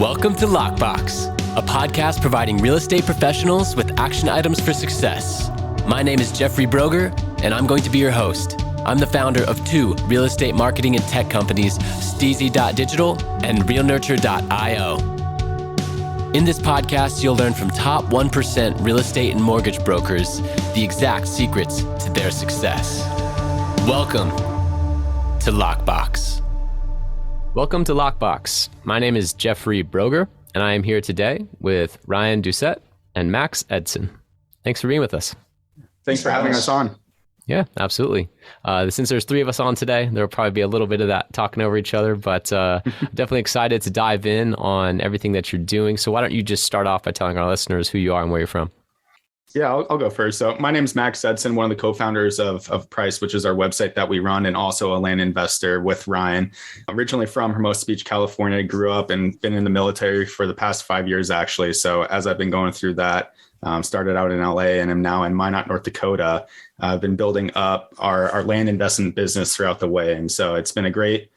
Welcome to Lockbox, a podcast providing real estate professionals with action items for success. My name is Jeffrey Broger, and I'm going to be your host. I'm the founder of two real estate marketing and tech companies, STEEZY.Digital and realnurture.io. In this podcast, you'll learn from top 1% real estate and mortgage brokers the exact secrets to their success. Welcome to Lockbox. Welcome to Lockbox. My name is Jeffrey Broger, and I am here today with Ryan Doucet and Max Edson. Thanks for being with us. Thanks for having us on. Yeah, absolutely. Since there's three of us on today, there'll probably be a little bit of that talking over each other, but definitely excited to dive in on everything that you're doing. So why don't you just start off by telling our listeners who you are and where you're from? Yeah, I'll go first. So my name is Max Edson, one of the co-founders of Price, which is our website that we run, and also a land investor with Ryan. Originally from Hermosa Beach, California, grew up and been in the military for the past 5 years, actually. So as I've been going through that, started out in LA and am now in Minot, North Dakota. I've been building up our land investment business throughout the way. And so it's been a great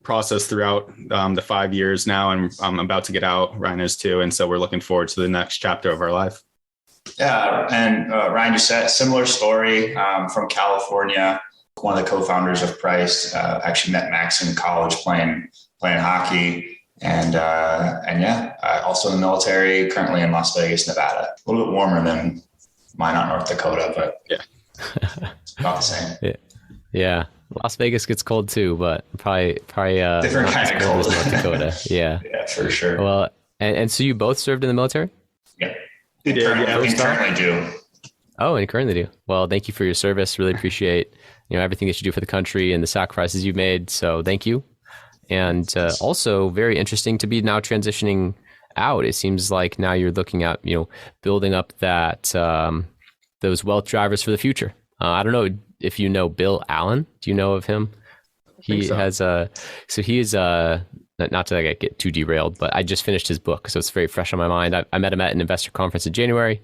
process throughout the 5 years now, and I'm about to get out. Ryan is too. And so we're looking forward to the next chapter of our life. Yeah, and Ryan Doucet, similar story from California. One of the co-founders of Price. Actually met Max in college playing hockey, and yeah, also in the military. Currently in Las Vegas, Nevada. A little bit warmer than Minot, North Dakota, but yeah, not the same. Yeah. Las Vegas gets cold too, but probably different kind of cold. North Dakota. Yeah, yeah, for sure. Well, and so you both served in the military? Yeah. Currently do. Oh, and currently do. Well, thank you for your service. Really appreciate everything that you do for the country and the sacrifices you've made. So thank you. And also very interesting to be now transitioning out. It seems like now you're looking at building up that those wealth drivers for the future. I don't know if you know Bill Allen. Do you know of him? He has so he is not to get too derailed, but I just finished his book, so it's very fresh on my mind. I met him at an investor conference in January.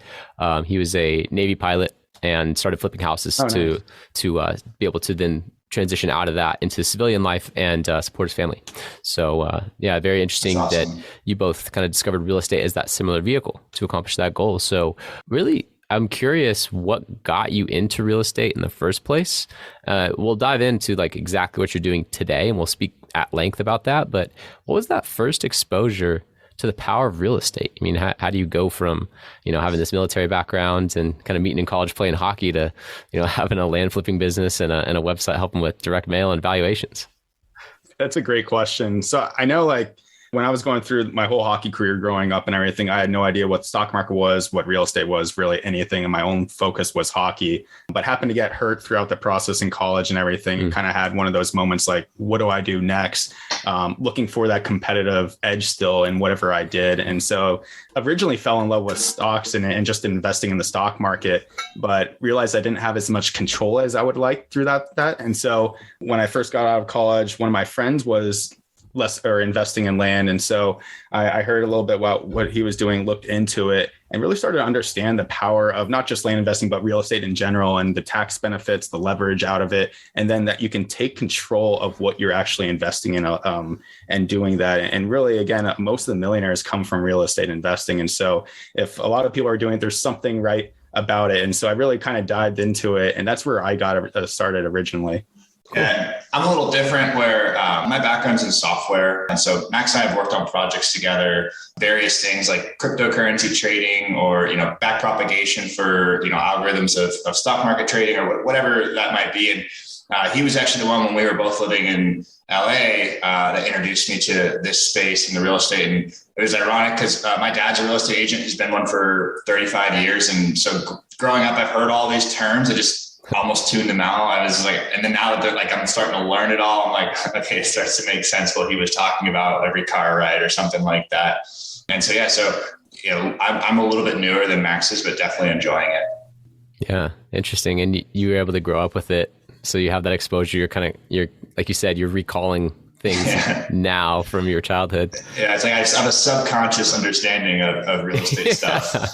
He was a Navy pilot and started flipping houses to be able to then transition out of that into civilian life and support his family. So yeah, very interesting that you both kind of discovered real estate as that similar vehicle to accomplish that goal. So really, I'm curious what got you into real estate in the first place. We'll dive into exactly what you're doing today, and we'll speak at length about that. But what was that first exposure to the power of real estate? I mean, how do you go from, having this military background and kind of meeting in college playing hockey to, having a land flipping business and a website helping with direct mail and valuations? That's a great question. So I know when I was going through my whole hockey career growing up and everything, I had no idea what the stock market was, what real estate was, really anything. And my own focus was hockey, but happened to get hurt throughout the process in college and everything. And kind of had one of those moments like, what do I do next? Looking for that competitive edge still in whatever I did. And so I originally fell in love with stocks and just investing in the stock market, but realized I didn't have as much control as I would like through that. And so when I first got out of college, one of my friends was investing in land. And so I heard a little bit about what he was doing, looked into it, and really started to understand the power of not just land investing, but real estate in general, and the tax benefits, the leverage out of it. And then that you can take control of what you're actually investing in and doing that. And really, again, most of the millionaires come from real estate investing. And so if a lot of people are doing it, there's something right about it. And so I really kind of dived into it. And that's where I got started originally. Cool. Yeah, I'm a little different where my background's in software. And so Max and I have worked on projects together, various things like cryptocurrency trading or, back propagation for, algorithms of stock market trading or whatever that might be. And he was actually the one when we were both living in LA that introduced me to this space and the real estate. And it was ironic because my dad's a real estate agent. He's been one for 35 years. And so growing up, I've heard all these terms. I just almost tuned them out. I was like, and then now that I'm starting to learn it all, I'm like, okay, it starts to make sense what he was talking about, every car ride or something like that. And so, yeah, I'm a little bit newer than Max is, but definitely enjoying it. Yeah. Interesting. And you were able to grow up with it. So you have that exposure. You're like you said, you're recalling things now from your childhood. Yeah. It's like I just have a subconscious understanding of real estate stuff.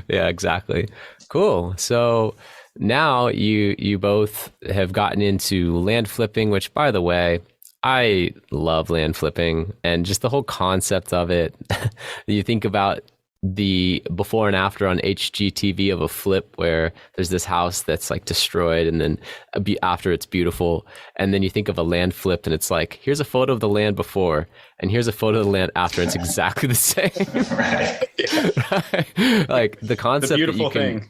Yeah, exactly. Cool. So now you both have gotten into land flipping, which, by the way, I love land flipping and just the whole concept of it. You think about the before and after on HGTV of a flip where there's this house that's like destroyed and then after it's beautiful. And then you think of a land flip and it's like, here's a photo of the land before and here's a photo of the land after. It's exactly the same. Right. Right? Like the concept. The beautiful thing.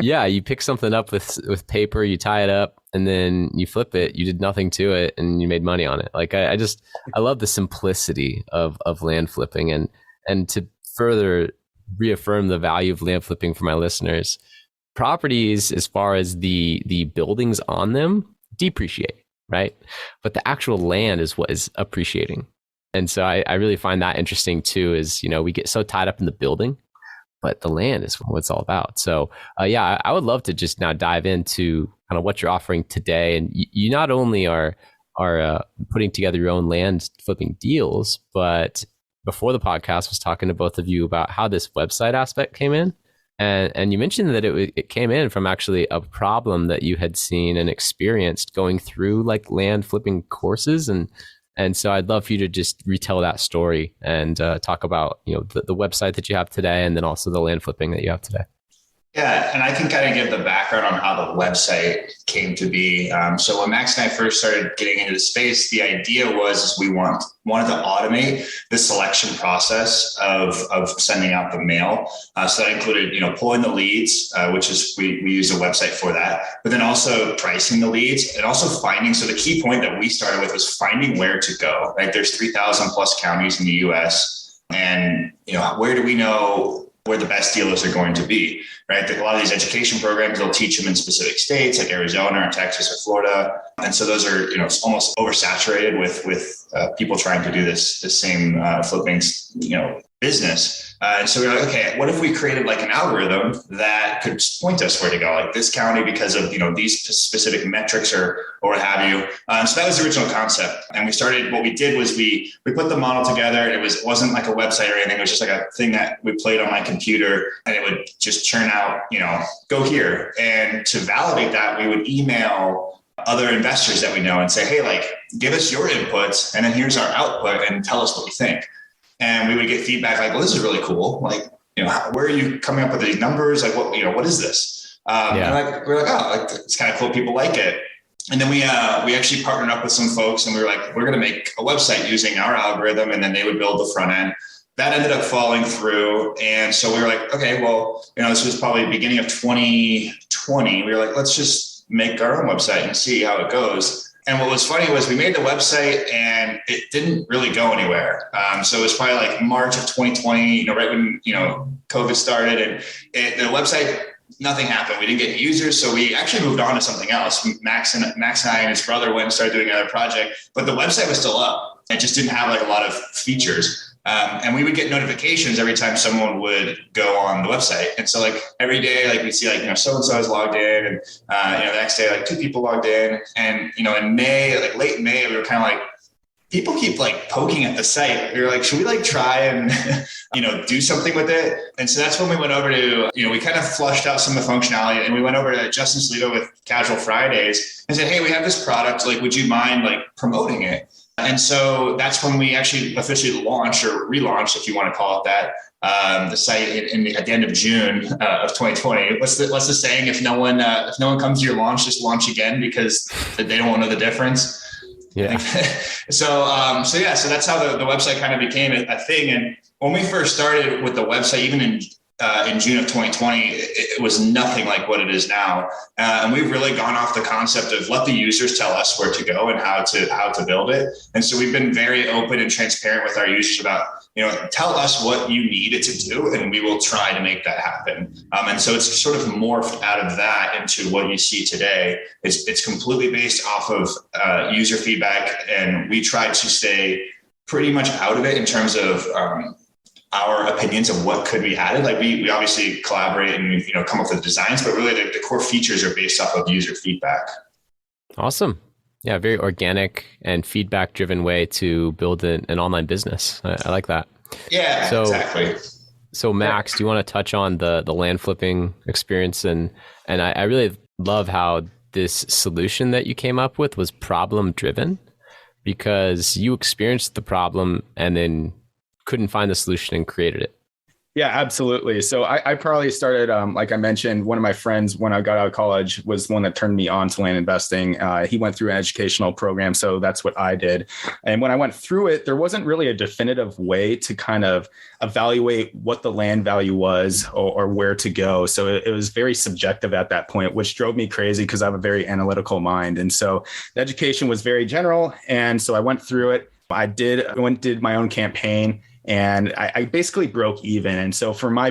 Yeah, you pick something up with paper, you tie it up, and then you flip it. You did nothing to it, and you made money on it. Like I love the simplicity of land flipping, and to further reaffirm the value of land flipping for my listeners, properties as far as the buildings on them depreciate, right? But the actual land is what is appreciating, and so I really find that interesting too. Is we get so tied up in the building, but the land is what it's all about. So yeah, I would love to just now dive into kind of what you're offering today. And you not only are putting together your own land flipping deals, but before the podcast was talking to both of you about how this website aspect came in. And you mentioned that it came in from actually a problem that you had seen and experienced going through like land flipping courses. And so I'd love for you to just retell that story and talk about, the website that you have today and then also the land flipping that you have today. Yeah, and I can kind of give the background on how the website came to be. So when Max and I first started getting into the space, the idea was we wanted to automate the selection process of sending out the mail. So that included, pulling the leads, which is we use a website for that, but then also pricing the leads and also finding. So the key point that we started with was finding where to go. Right, there's 3,000 plus counties in the U.S. and where do we know where the best dealers are going to be? Right. A lot of these education programs, they'll teach them in specific states like Arizona or Texas or Florida. And so those are, almost oversaturated with people trying to do this same flipping, business. And so we're like, okay, what if we created like an algorithm that could point us where to go, like this county because of, these specific metrics or what have you. So that was the original concept. And what we did was we put the model together. It wasn't like a website or anything. It was just like a thing that we played on my computer and it would just churn out, go here. And to validate that, we would email other investors that we know and say, hey, like, give us your inputs and then here's our output and tell us what you think. And we would get feedback like, well, this is really cool. Like, where are you coming up with these numbers? Like, what is this? And we're like, oh, like, it's kind of cool. People like it. And then we actually partnered up with some folks and we were like, we're going to make a website using our algorithm. And then they would build the front end. That ended up falling through. And so we were like, okay, well, this was probably the beginning of 2020. We were like, let's just make our own website and see how it goes. And what was funny was we made the website and it didn't really go anywhere. So it was probably like March of 2020, right when, COVID started and the website, nothing happened. We didn't get users. So we actually moved on to something else. Max and I and his brother went and started doing another project, but the website was still up. It just didn't have like a lot of features. And we would get notifications every time someone would go on the website. And so like every day, like we'd see like, so-and-so is logged in and, the next day, like 2 people logged in and, in May, like late May, we were kind of like, people keep like poking at the site. We were like, should we like try and, do something with it? And so that's when we went over to, we kind of flushed out some of the functionality and we went over to Justin Slido with Casual Fridays and said, hey, we have this product. Like, would you mind like promoting it? And so that's when we actually officially launched or relaunched, if you want to call it that, the site at the end of June of 2020. What's the saying? If no one comes to your launch, just launch again because they don't know the difference. Yeah. So that's how the website kind of became a thing. And when we first started with the website, even in June of 2020, it was nothing like what it is now. And we've really gone off the concept of let the users tell us where to go and how to build it. And so we've been very open and transparent with our users about, tell us what you need it to do, and we will try to make that happen. And so it's sort of morphed out of that into what you see today. It's completely based off of user feedback, and we try to stay pretty much out of it in terms of our opinions of what could be added. Like we obviously collaborate and come up with designs, but really the core features are based off of user feedback. Awesome. Yeah, very organic and feedback driven way to build an online business. I like that. Yeah, exactly. So Max, do you want to touch on the land flipping experience? And I really love how this solution that you came up with was problem driven, because you experienced the problem and then couldn't find the solution and created it. Yeah, absolutely. So I probably started, like I mentioned, one of my friends when I got out of college was the one that turned me on to land investing. He went through an educational program, so that's what I did. And when I went through it, there wasn't really a definitive way to kind of evaluate what the land value was or where to go. So it was very subjective at that point, which drove me crazy because I have a very analytical mind. And so the education was very general. And so I went through it. I did my own campaign. And I basically broke even. And so from my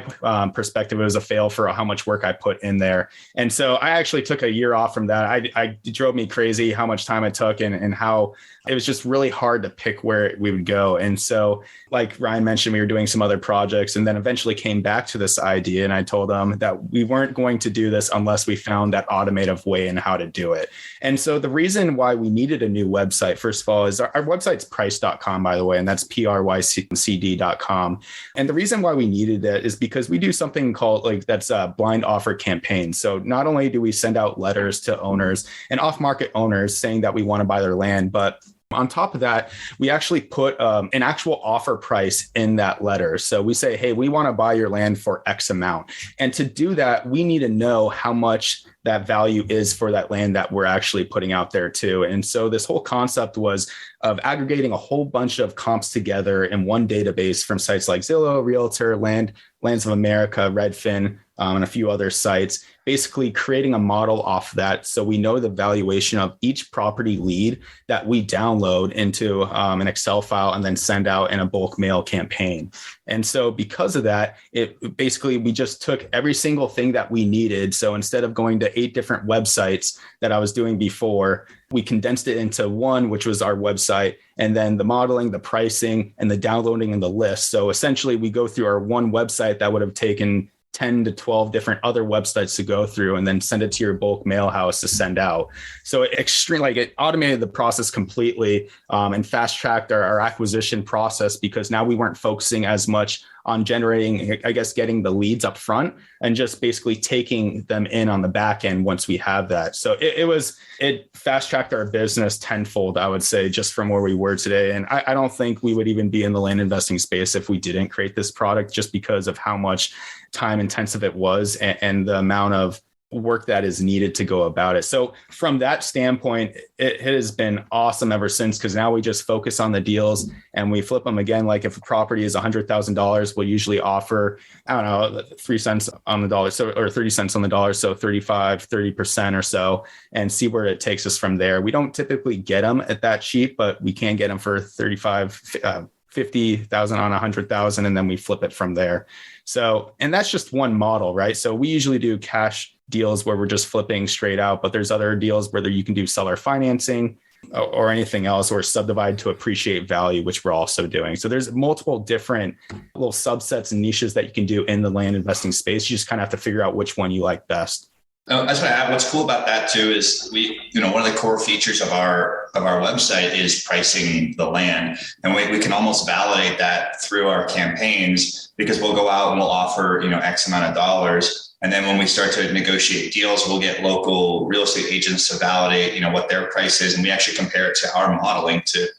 perspective, it was a fail for how much work I put in there. And so I actually took a year off from that. It drove me crazy how much time it took and how it was just really hard to pick where we would go. And so like Ryan mentioned, we were doing some other projects and then eventually came back to this idea. And I told them that we weren't going to do this unless we found that automated way and how to do it. And so the reason why we needed a new website, first of all, is our website's price.com, by the way, and that's PRYCD.com. And the reason why we needed it is because we do something called that's a blind offer campaign. So not only do we send out letters to owners and off-market owners saying that we want to buy their land, but on top of that, we actually put an actual offer price in that letter. So we say, hey, we want to buy your land for X amount. And to do that, we need to know how much that value is for that land that we're actually putting out there too. And so this whole concept was of aggregating a whole bunch of comps together in one database from sites like Zillow, Realtor, Lands of America, Redfin, and a few other sites, basically creating a model off that so we know the valuation of each property lead that we download into an Excel file and then send out in a bulk mail campaign. And so because of that, we just took every single thing that we needed. So instead of going to 8 different websites that I was doing before, we condensed it into one, which was our website, and then the modeling, the pricing, and the downloading and the list. So essentially we go through our one website that would have taken 10 to 12 different other websites to go through and then send it to your bulk mail house to send out. So it automated the process completely and fast tracked our acquisition process because now we weren't focusing as much on generating, getting the leads up front and just basically taking them in on the back end once we have that. So it fast tracked our business tenfold, I would say, just from where we were today. And I don't think we would even be in the land investing space if we didn't create this product just because of how much time intensive it was and the amount of work that is needed to go about it. So from that standpoint, it has been awesome ever since, because now we just focus on the deals and we flip them again. Like if a property is $100,000, we'll usually offer, 3 cents on the dollar, or 30 cents on the dollar. So 30% or so, and see where it takes us from there. We don't typically get them at that cheap, but we can get them for 50,000 on 100,000, and then we flip it from there. So, and that's just one model, right? So we usually do cash deals where we're just flipping straight out, but there's other deals where you can do seller financing or anything else, or subdivide to appreciate value, which we're also doing. So there's multiple different little subsets and niches that you can do in the land investing space. You just kind of have to figure out which one you like best. That's what I have. What's cool about that too is one of the core features of our website is pricing the land, and we can almost validate that through our campaigns, because we'll go out and we'll offer X amount of dollars, and then when we start to negotiate deals, we'll get local real estate agents to validate what their price is, and we actually compare it to our modeling to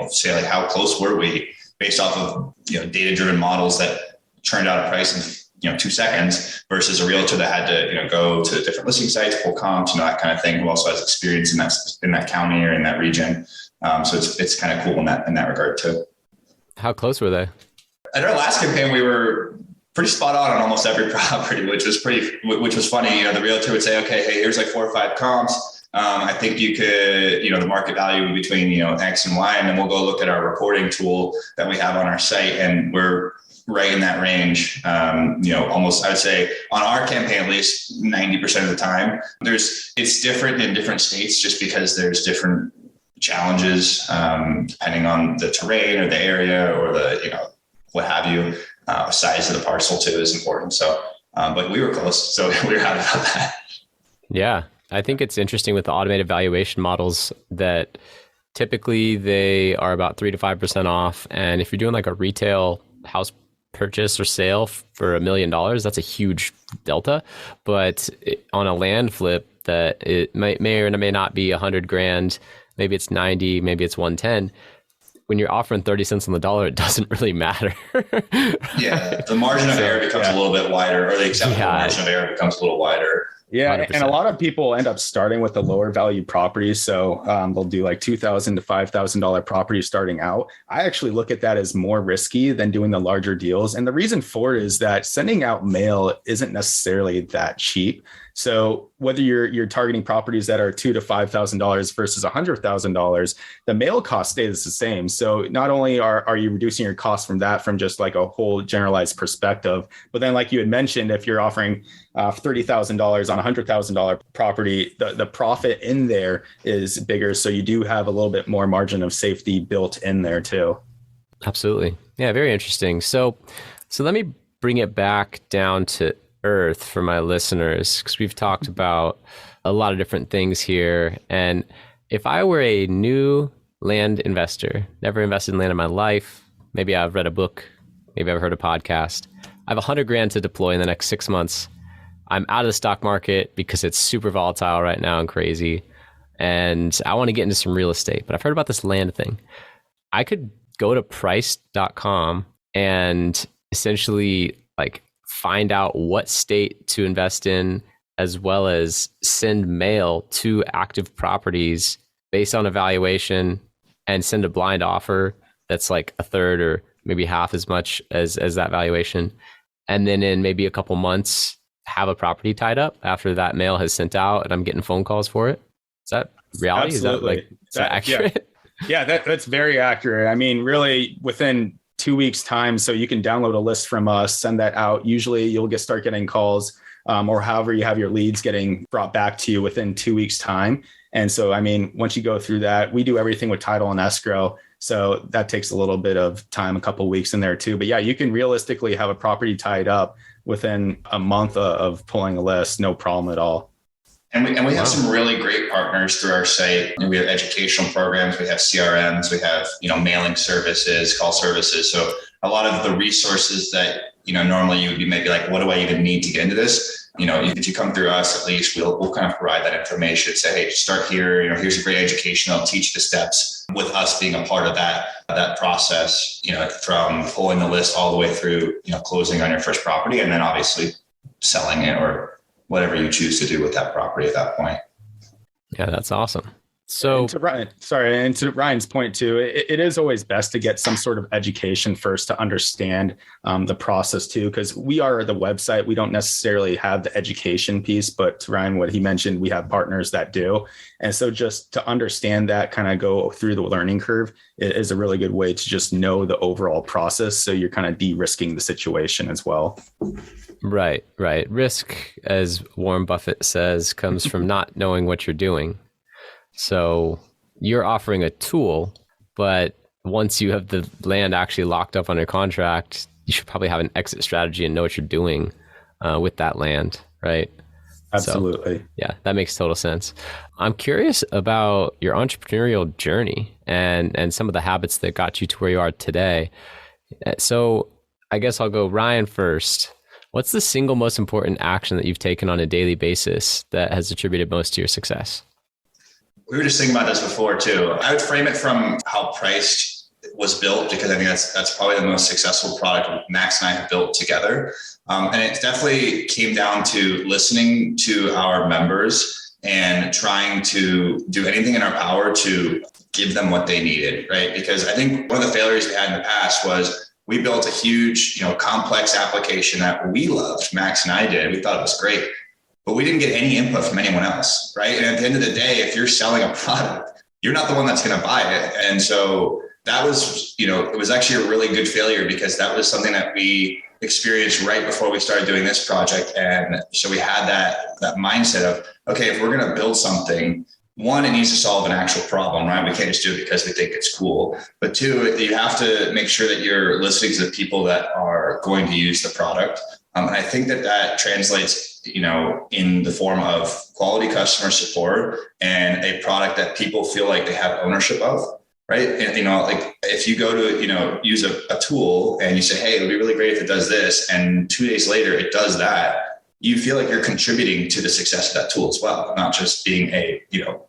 say like how close were we based off of data driven models that churned out a price in 2 seconds versus a realtor that had to, go to different listing sites, pull comps, that kind of thing, who also has experience in that county or in that region. So it's kind of cool in that regard too. How close were they? At our last campaign, we were pretty spot on almost every property, which was funny. The realtor would say, okay, hey, here's like 4 or 5 comps. I think you could, the market value between, X and Y, and then we'll go look at our reporting tool that we have on our site, and we're right in that range. Almost, I would say on our campaign, at least 90% of the time. It's different in different states just because there's different challenges depending on the terrain or the area or the, what have you. Size of the parcel too is important. So, but we were close, so we were happy about that. Yeah. I think it's interesting with the automated valuation models that typically they are about 3 to 5% off. And if you're doing like a retail house purchase or sale for $1 million, that's a huge delta. But on a land flip, that it may or may not be $100,000, maybe it's 90, maybe it's 110. When you're offering 30 cents on the dollar, it doesn't really matter. Yeah, the margin of error becomes a little bit wider, or the acceptable margin of error becomes a little wider. Yeah, 100%. and a lot of people end up starting with the lower value properties. So they'll do like $2,000 to $5,000 properties starting out. I actually look at that as more risky than doing the larger deals. And the reason for it is that sending out mail isn't necessarily that cheap. So whether you're targeting properties that are $2,000 to $5,000 versus $100,000, the mail cost stays the same. So not only are you reducing your costs from that, from just like a whole generalized perspective, but then like you had mentioned, if you're offering $30,000 on a $100,000 property, the profit in there is bigger. So you do have a little bit more margin of safety built in there too. Absolutely. Yeah, very interesting. So let me bring it back down to earth for my listeners, because we've talked about a lot of different things here. And if I were a new land investor, never invested in land in my life, maybe I've read a book, maybe I've heard a podcast, I have 100 grand to deploy in the next 6 months. I'm out of the stock market because it's super volatile right now and crazy. And I want to get into some real estate, but I've heard about this land thing. I could go to price.com and essentially like find out what state to invest in, as well as send mail to active properties based on evaluation, and send a blind offer that's like a third or maybe half as much as that valuation. And then in maybe a couple months, have a property tied up after that mail has sent out and I'm getting phone calls for it. Is that reality? Absolutely. Is that accurate? Yeah, that's very accurate. I mean, really within 2 weeks time. So you can download a list from us, send that out. Usually you'll start getting calls or however you have your leads getting brought back to you within 2 weeks time. And so, I mean, once you go through that, we do everything with title and escrow. So that takes a little bit of time, a couple of weeks in there too. But yeah, you can realistically have a property tied up within a month of pulling a list, no problem at all. And we have some really great partners through our site. We have educational programs, we have CRMs, we have, mailing services, call services. So a lot of the resources that, normally you would be maybe like, what do I even need to get into this? If you come through us, at least we'll kind of provide that information, say, hey, start here, here's a great education. I'll teach the steps, with us being a part of that process, from pulling the list all the way through, closing on your first property, and then obviously selling it or whatever you choose to do with that property at that point. Yeah, that's awesome. So and to Ryan's point too, it is always best to get some sort of education first to understand the process too, because we are the website. We don't necessarily have the education piece, but to Ryan, what he mentioned, we have partners that do. And so just to understand that, kind of go through the learning curve is a really good way to just know the overall process. So you're kind of de-risking the situation as well. Right. Risk, as Warren Buffett says, comes from not knowing what you're doing. So you're offering a tool, but once you have the land actually locked up under contract, you should probably have an exit strategy and know what you're doing with that land, right? Absolutely. So, yeah, that makes total sense. I'm curious about your entrepreneurial journey and some of the habits that got you to where you are today. So I guess I'll go Ryan first. What's the single most important action that you've taken on a daily basis that has attributed most to your success? We were just thinking about this before too. I would frame it from how Priced was built, because I think that's probably the most successful product Max and I have built together. And it definitely came down to listening to our members and trying to do anything in our power to give them what they needed, right? Because I think one of the failures we had in the past was we built a huge, complex application that we loved. Max and I did. We thought it was great, but we didn't get any input from anyone else, right? And at the end of the day, if you're selling a product, you're not the one that's going to buy it. And so that was, it was actually a really good failure, because that was something that we experienced right before we started doing this project. And so we had that mindset of, okay, if we're going to build something, one, it needs to solve an actual problem, right? We can't just do it because we think it's cool. But two, you have to make sure that you're listening to the people that are going to use the product. And I think that translates, in the form of quality customer support and a product that people feel like they have ownership of, right? And, like if you go to, use a tool and you say, hey, it'll be really great if it does this, and 2 days later it does that, you feel like you're contributing to the success of that tool as well, not just being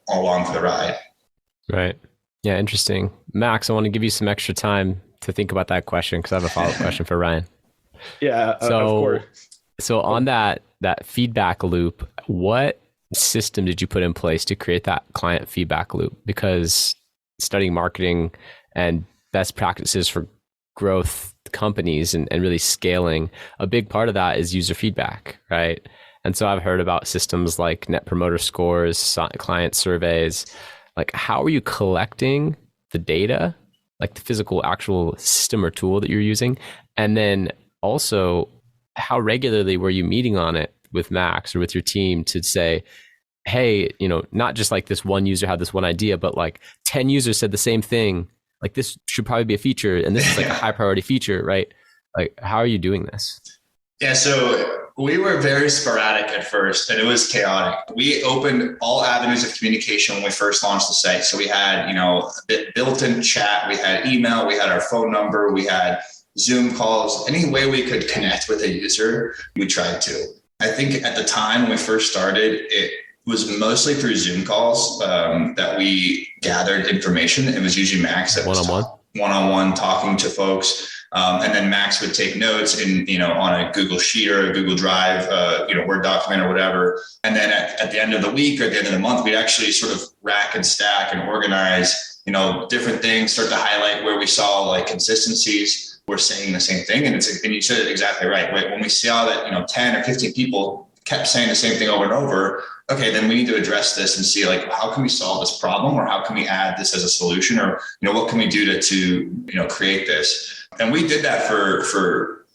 along for the ride. Right. Yeah, interesting. Max, I want to give you some extra time to think about that question because I have a follow-up question for Ryan. Yeah, of course. So on that feedback loop, what system did you put in place to create that client feedback loop? Because studying marketing and best practices for growth companies and really scaling, a big part of that is user feedback, right? And so I've heard about systems like Net Promoter Scores, client surveys. Like, how are you collecting the data, like the physical actual system or tool that you're using? And then also, how regularly were you meeting on it with Max or with your team to say, hey, not just like this one user had this one idea, but like 10 users said the same thing. Like, this should probably be a feature, and this is like a high priority feature, right? Like, how are you doing this? Yeah, so we were very sporadic at first, and it was chaotic. We opened all avenues of communication when we first launched the site. So we had, built-in chat, we had email, we had our phone number, we had Zoom calls, any way we could connect with a user, we tried to. I think at the time when we first started, it was mostly through Zoom calls that we gathered information. It was usually Max that was one-on-one talking to folks. And then Max would take notes on a Google Sheet or a Google Drive, Word document or whatever. And then at the end of the week or at the end of the month, we'd actually sort of rack and stack and organize, different things, start to highlight where we saw like consistencies. We're saying the same thing. And you said it exactly right. When we saw that, 10 or 15 people kept saying the same thing over and over, okay, then we need to address this and see like, how can we solve this problem, or how can we add this as a solution, or, what can we do to create this? And we did that for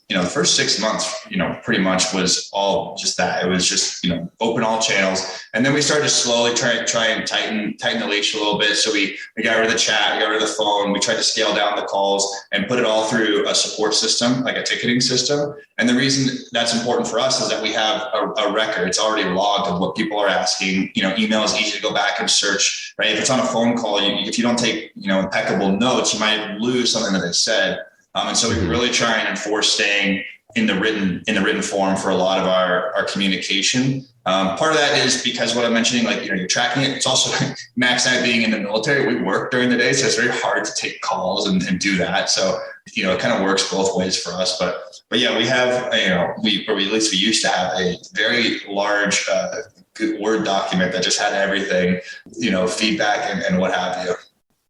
the first 6 months, pretty much was all just that. It was just, open all channels. And then we started to slowly try and tighten the leash a little bit. So we got rid of the chat, we got rid of the phone. We tried to scale down the calls and put it all through a support system, like a ticketing system. And the reason that's important for us is that we have a record. It's already logged of what people are asking. Email is easy to go back and search, right? If it's on a phone call, if you don't take, impeccable notes, you might lose something that they said. And so we really try and enforce staying in the written form for a lot of our communication. Part of that is because what I'm mentioning, like, you're tracking it. It's also Max and I being in the military, we work during the day. So it's very hard to take calls and do that. So, it kind of works both ways for us. But yeah, we have, we used to have a very large Word document that just had everything, feedback and what have you.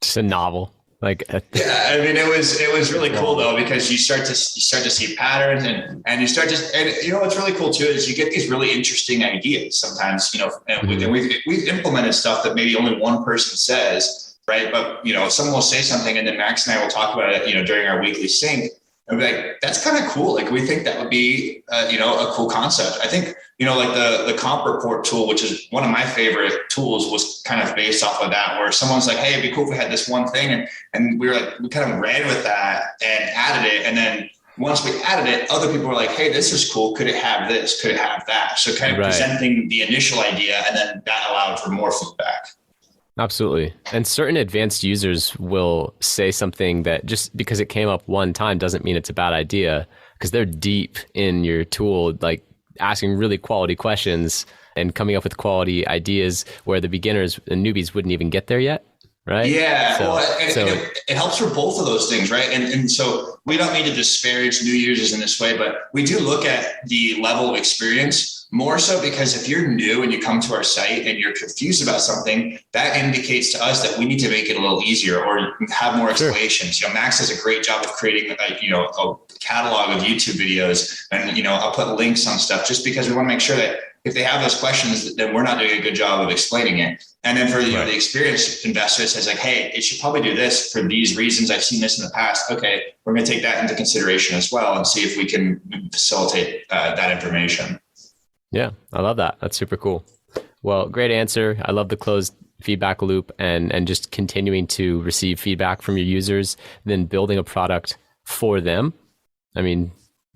Just a novel. Yeah, I mean, it was really cool though, because you start to see patterns and you start to, and what's really cool too is you get these really interesting ideas sometimes, and we've implemented stuff that maybe only one person says, right? But someone will say something and then Max and I will talk about it, during our weekly sync. And be like, that's kind of cool. Like, we think that would be, a cool concept. I think, like the comp report tool, which is one of my favorite tools, was kind of based off of that, where someone's like, hey, it'd be cool if we had this one thing. And we kind of ran with that and added it. And then once we added it, other people were like, hey, this is cool. Could it have this? Could it have that? So kind of presenting the initial idea, and then that allowed for more feedback. Absolutely. And certain advanced users will say something that just because it came up one time doesn't mean it's a bad idea, because they're deep in your tool, like asking really quality questions and coming up with quality ideas where the beginners and newbies wouldn't even get there yet. Right. Yeah. It helps for both of those things. Right. And so we don't mean to disparage new users in this way, but we do look at the level of experience more so, because if you're new and you come to our site and you're confused about something, that indicates to us that we need to make it a little easier or have more explanations. Sure. Max does a great job of creating a catalog of YouTube videos, and, I'll put links on stuff just because we want to make sure that if they have those questions, then we're not doing a good job of explaining it. And then for the experienced investor, it says like, hey, it should probably do this for these reasons. I've seen this in the past. Okay, we're going to take that into consideration as well and see if we can facilitate that information. Yeah, I love that. That's super cool. Well, great answer. I love the closed feedback loop and just continuing to receive feedback from your users, then building a product for them. I mean,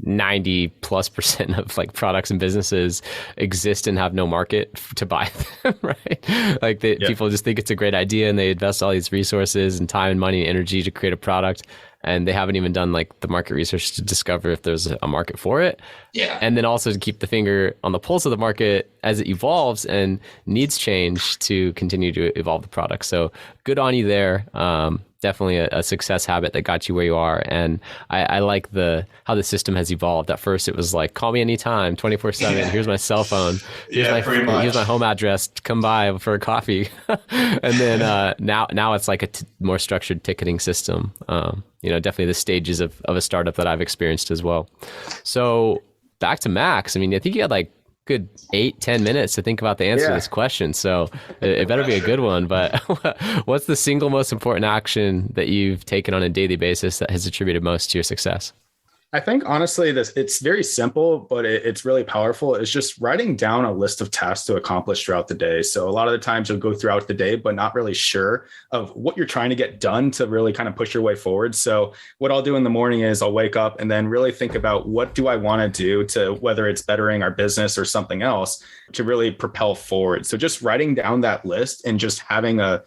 90+% of like products and businesses exist and have no market to buy them, right? People just think it's a great idea and they invest all these resources and time and money and energy to create a product, and they haven't even done like the market research to discover if there's a market for it. Yeah. And then also to keep the finger on the pulse of the market as it evolves and needs change to continue to evolve the product. So good on you there. Definitely a success habit that got you where you are. And I like how the system has evolved. At first it was like, call me anytime, 24/7. Here's my cell phone. Here's my home address. Come by for a coffee. And then now it's like a more structured ticketing system. Definitely the stages of a startup that I've experienced as well. So back to Max. I mean, I think you had like good 8-10 minutes to think about the answer to this question. So it better be a good one. But what's the single most important action that you've taken on a daily basis that has attributed most to your success? I think honestly, it's very simple, but it's really powerful. It's just writing down a list of tasks to accomplish throughout the day. So a lot of the times you'll go throughout the day, but not really sure of what you're trying to get done to really kind of push your way forward. So what I'll do in the morning is I'll wake up and then really think about what do I want to do to, whether it's bettering our business or something else, to really propel forward. So just writing down that list and just having a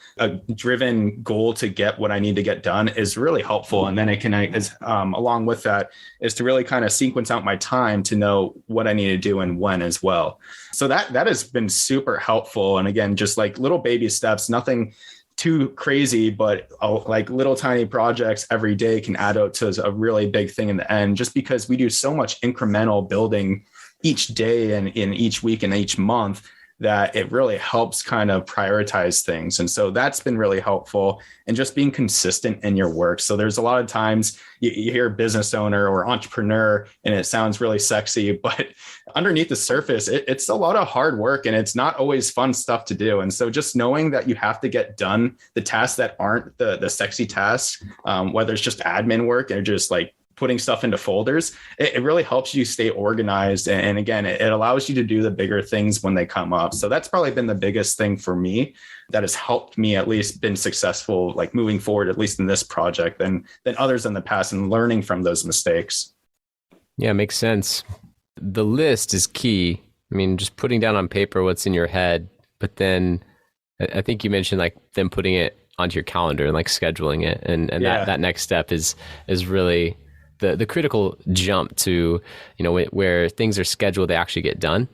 driven goal to get what I need to get done is really helpful. And then it can, along with that, is to really kind of sequence out my time to know what I need to do and when as well. So that has been super helpful. And again, just like little baby steps, nothing too crazy, but like little tiny projects every day can add up to a really big thing in the end, just because we do so much incremental building each day and in each week and each month that it really helps kind of prioritize things. And so that's been really helpful, and just being consistent in your work. So there's a lot of times you hear business owner or entrepreneur and it sounds really sexy, but underneath the surface, it's a lot of hard work and it's not always fun stuff to do. And so just knowing that you have to get done the tasks that aren't the sexy tasks, whether it's just admin work or just like putting stuff into folders, it really helps you stay organized. And again, it allows you to do the bigger things when they come up. So that's probably been the biggest thing for me that has helped me at least been successful, like moving forward, at least in this project than others in the past, and learning from those mistakes. Yeah, makes sense. The list is key. I mean, just putting down on paper what's in your head, but then I think you mentioned like then putting it onto your calendar and like scheduling it. And that next step is really the critical jump to, where things are scheduled, they actually get done.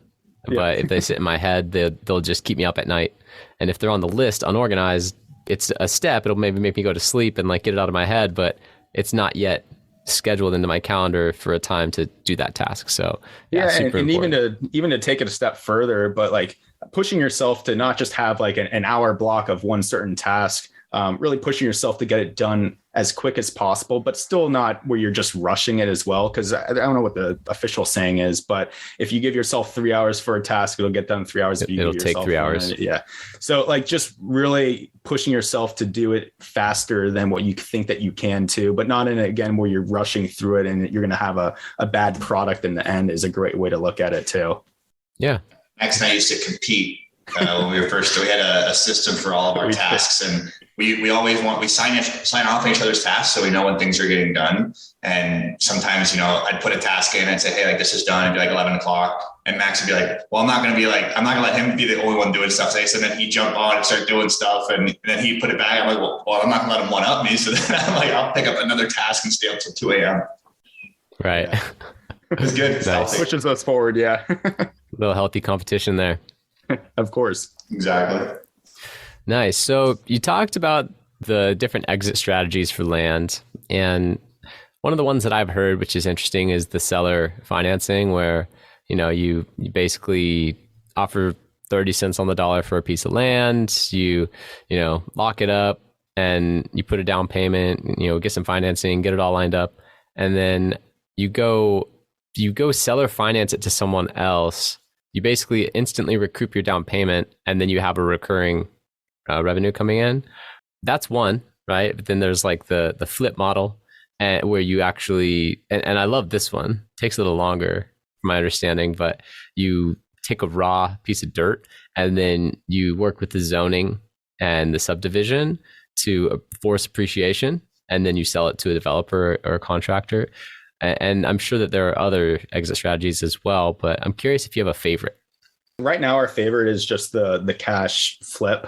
Yeah. But if they sit in my head, they'll just keep me up at night. And if they're on the list unorganized, it's a step. It'll maybe make me go to sleep and like get it out of my head, but it's not yet scheduled into my calendar for a time to do that task. So and even to take it a step further, but like pushing yourself to not just have like an hour block of one certain task, really pushing yourself to get it done as quick as possible, but still not where you're just rushing it as well. Cause I don't know what the official saying is, but if you give yourself 3 hours for a task, it'll get done in 3 hours. It'll take 3 hours. Yeah. So like just really pushing yourself to do it faster than what you think that you can too, but not in again, where you're rushing through it and you're going to have a bad product in the end is a great way to look at it too. Yeah. Max and I used to compete when we were first. We had a system for all of our tasks, and we always sign off on each other's tasks so we know when things are getting done. And sometimes, I'd put a task in and say, hey, like this is done. It'd be like 11 o'clock. And Max would be like, well, I'm not going to let him be the only one doing stuff today. So then he'd jump on and start doing stuff. And then he'd put it back. I'm like, well, I'm not going to let him one up me. So then I'm like, I'll pick up another task and stay up till 2 a.m. Right. Yeah. It's good. It's nice. Pushes us forward. Yeah. A little healthy competition there. Of course. Exactly. Nice. So you talked about the different exit strategies for land. And one of the ones that I've heard, which is interesting, is the seller financing, where, you basically offer 30 cents on the dollar for a piece of land. You lock it up and you put a down payment, get some financing, get it all lined up. And then you go seller finance it to someone else. You basically instantly recoup your down payment, and then you have a recurring revenue coming in. That's one, right? But then there's like the flip model, where you actually, and I love this one, takes a little longer from my understanding, but you take a raw piece of dirt and then you work with the zoning and the subdivision to force appreciation, and then you sell it to a developer or a contractor. And I'm sure that there are other exit strategies as well, but I'm curious if you have a favorite. Right now, our favorite is just the cash flip.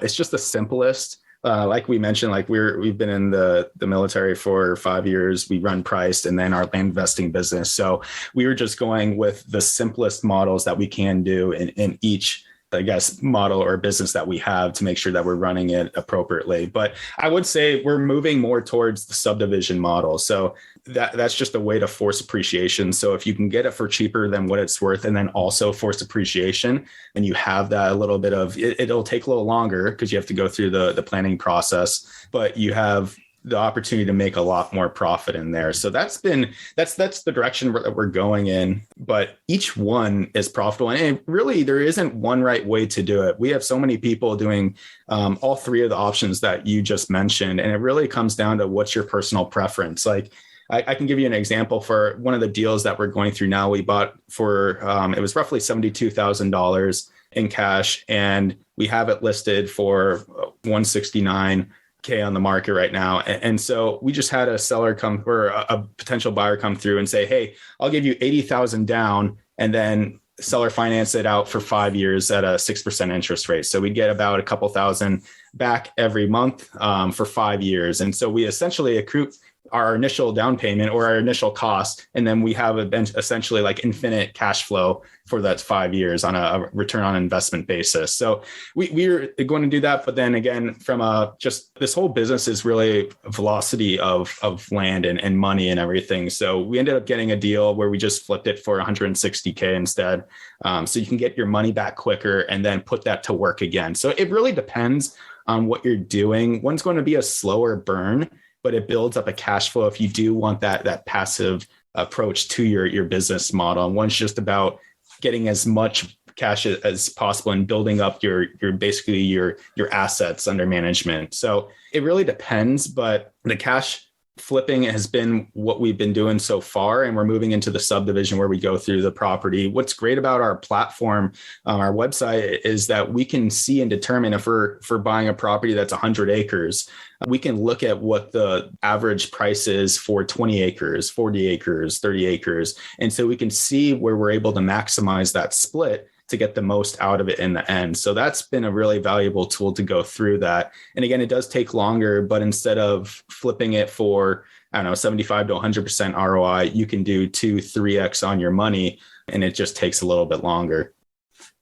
It's just the simplest, like we mentioned, like we've been in the military for 5 years. We run priced and then our land investing business. So we were just going with the simplest models that we can do in each, I guess, model or business that we have to make sure that we're running it appropriately. But I would say we're moving more towards the subdivision model. So that's just a way to force appreciation. So if you can get it for cheaper than what it's worth and then also force appreciation, and you have that a little bit of it'll take a little longer because you have to go through the planning process, but you have the opportunity to make a lot more profit in there. So that's the direction that we're going in, but each one is profitable. And really there isn't one right way to do it. We have so many people doing all three of the options that you just mentioned. And it really comes down to what's your personal preference. Like I can give you an example for one of the deals that we're going through now. We bought for, it was roughly $72,000 in cash, and we have it listed for 169K on the market right now. And so we just had a seller come, or a potential buyer come through and say, hey, I'll give you 80,000 down, and then seller finance it out for 5 years at a 6% interest rate. So we get about a couple thousand back every month for 5 years. And so we essentially accrue our initial down payment or our initial cost, and then we have essentially like infinite cash flow for that 5 years on a return on investment basis. So we're going to do that. But then again, from just this whole business is really a velocity of land and money and everything. So we ended up getting a deal where we just flipped it for 160K instead. So you can get your money back quicker and then put that to work again. So it really depends on what you're doing. One's going to be a slower burn, but it builds up a cash flow if you do want that passive approach to your business model. And one's just about getting as much cash as possible and building up your basically your assets under management. So it really depends, but the cash flipping has been what we've been doing so far, and we're moving into the subdivision where we go through the property. What's great about our platform, our website, is that we can see and determine if we're buying a property that's 100 acres, we can look at what the average price is for 20 acres, 40 acres, 30 acres. And so we can see where we're able to maximize that split to get the most out of it in the end. So that's been a really valuable tool to go through that. And again, it does take longer, but instead of flipping it for, I don't know, 75 to 100% ROI, you can do 2-3x on your money, and it just takes a little bit longer.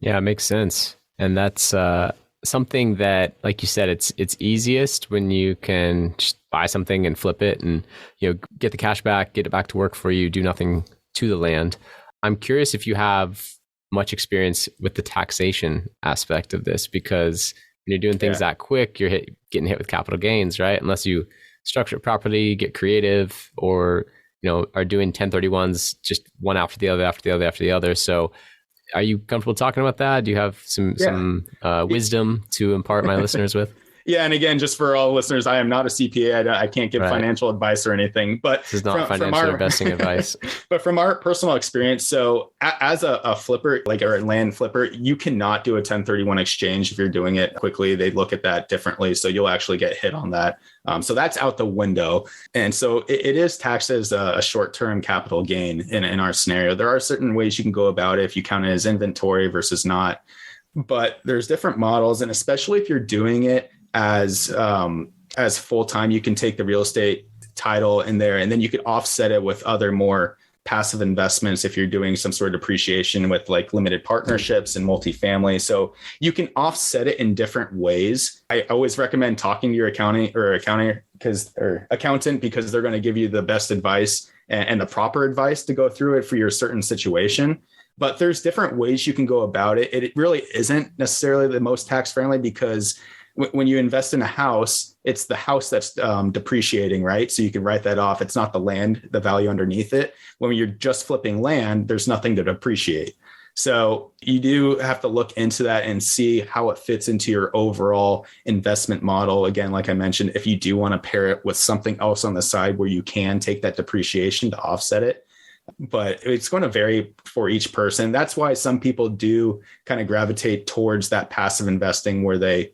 Yeah, it makes sense. And that's something that, like you said, it's easiest when you can just buy something and flip it and, get the cash back, get it back to work for you, do nothing to the land. I'm curious if you have much experience with the taxation aspect of this, because when you're doing things that quick, you're getting hit with capital gains, right? Unless you structure it properly, get creative, or are doing 1031s just one after the other, after the other, after the other. So are you comfortable talking about that? Do you have some wisdom to impart my listeners with? Yeah. And again, just for all listeners, I am not a CPA. I can't give financial advice or anything, but this is not financial investing advice. But from our personal experience, so as a flipper, like or a land flipper, you cannot do a 1031 exchange if you're doing it quickly. They look at that differently. So you'll actually get hit on that. So that's out the window. And so it is taxed as a short-term capital gain in our scenario. There are certain ways you can go about it if you count it as inventory versus not. But there's different models. And especially if you're doing it as full-time, you can take the real estate title in there, and then you could offset it with other more passive investments if you're doing some sort of depreciation with like limited partnerships and multifamily. So you can offset it in different ways. I always recommend talking to your accountant because they're going to give you the best advice and the proper advice to go through it for your certain situation. But there's different ways you can go about it. It really isn't necessarily the most tax friendly, because when you invest in a house, it's the house that's depreciating, right? So you can write that off. It's not the land, the value underneath it. When you're just flipping land, there's nothing to depreciate. So you do have to look into that and see how it fits into your overall investment model. Again, like I mentioned, if you do want to pair it with something else on the side where you can take that depreciation to offset it, but it's going to vary for each person. That's why some people do kind of gravitate towards that passive investing where they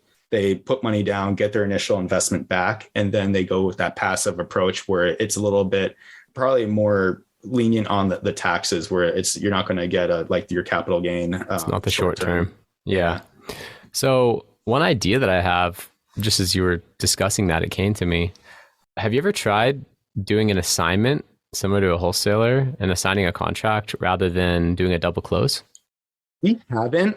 put money down, get their initial investment back, and then they go with that passive approach where it's a little bit probably more lenient on the taxes, where you're not going to get like your capital gain. It's not the short term. Yeah. So one idea that I have just as you were discussing that, it came to me. Have you ever tried doing an assignment similar to a wholesaler and assigning a contract rather than doing a double close? We haven't.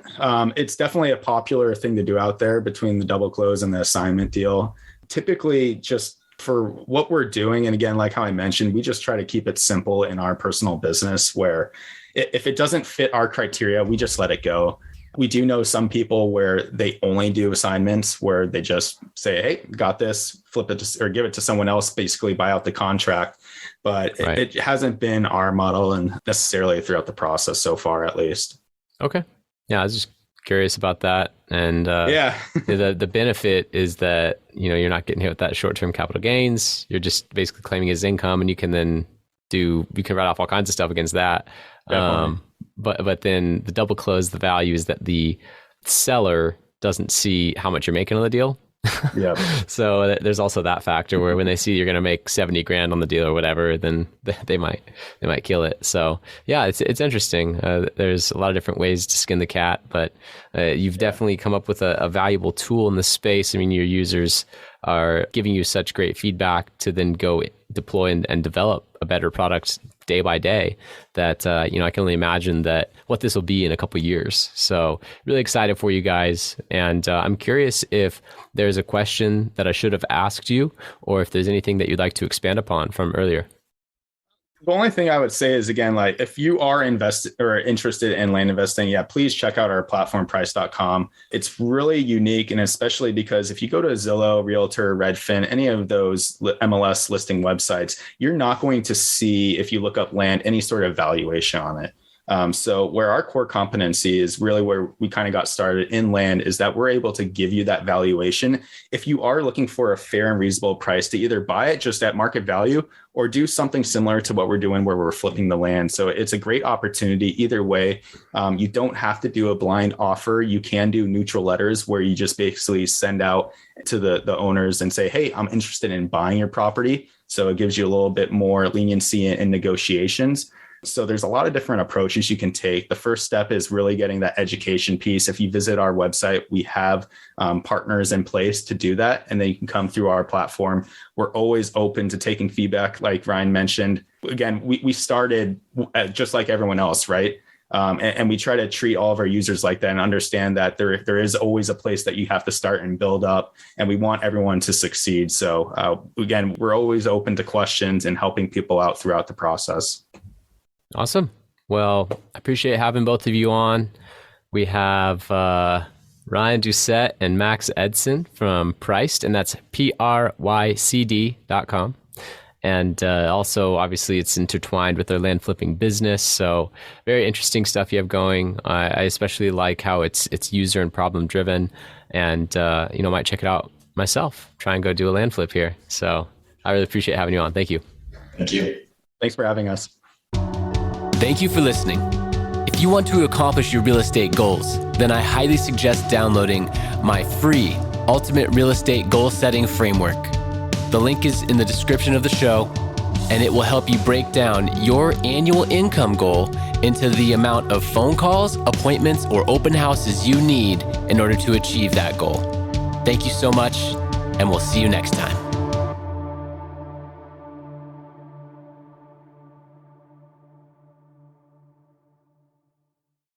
It's definitely a popular thing to do out there between the double close and the assignment deal. Typically, just for what we're doing, and again, like how I mentioned, we just try to keep it simple in our personal business where if it doesn't fit our criteria, we just let it go. We do know some people where they only do assignments where they just say, hey, got this, flip it to, or give it to someone else, basically buy out the contract. But Right. it hasn't been our model and necessarily throughout the process so far, at least. Okay. Yeah, I was just curious about that. And Yeah. the benefit is that, you're not getting hit with that short-term capital gains. You're just basically claiming his income, and you can write off all kinds of stuff against that. But then the double close, the value is that the seller doesn't see how much you're making on the deal. Yeah. So there's also that factor where when they see you're going to make 70 grand on the deal or whatever, then they might kill it. So yeah, it's interesting. There's a lot of different ways to skin the cat, but you've definitely come up with a valuable tool in this space. I mean, your users are giving you such great feedback to then go deploy and develop a better product day by day that, I can only imagine that what this will be in a couple of years. So really excited for you guys. And I'm curious if there's a question that I should have asked you, or if there's anything that you'd like to expand upon from earlier. The only thing I would say is, again, like if you are invested or interested in land investing, please check out our platform, price.com. It's really unique. And especially because if you go to Zillow, Realtor, Redfin, any of those MLS listing websites, you're not going to see, if you look up land, any sort of valuation on it. So where our core competency is really where we kind of got started in land is that we're able to give you that valuation. If you are looking for a fair and reasonable price to either buy it just at market value or do something similar to what we're doing where we're flipping the land. So it's a great opportunity either way. You don't have to do a blind offer. You can do neutral letters where you just basically send out to the owners and say, hey, I'm interested in buying your property. So it gives you a little bit more leniency in negotiations. So there's a lot of different approaches you can take. The first step is really getting that education piece. If you visit our website, we have partners in place to do that. And then you can come through our platform. We're always open to taking feedback. Like Ryan mentioned, again, we started just like everyone else, right? And we try to treat all of our users like that and understand that there is always a place that you have to start and build up. And we want everyone to succeed. So again, we're always open to questions and helping people out throughout the process. Awesome. Well, I appreciate having both of you on. We have Ryan Doucet and Max Edson from Priced, and that's PRYCD.com. And also, obviously, it's intertwined with their land flipping business. So very interesting stuff you have going. I especially like how it's user and problem driven, and might check it out myself. Try and go do a land flip here. So I really appreciate having you on. Thank you. Thank you. Thanks for having us. Thank you for listening. If you want to accomplish your real estate goals, then I highly suggest downloading my free Ultimate Real Estate Goal Setting Framework. The link is in the description of the show, and it will help you break down your annual income goal into the amount of phone calls, appointments, or open houses you need in order to achieve that goal. Thank you so much, and we'll see you next time.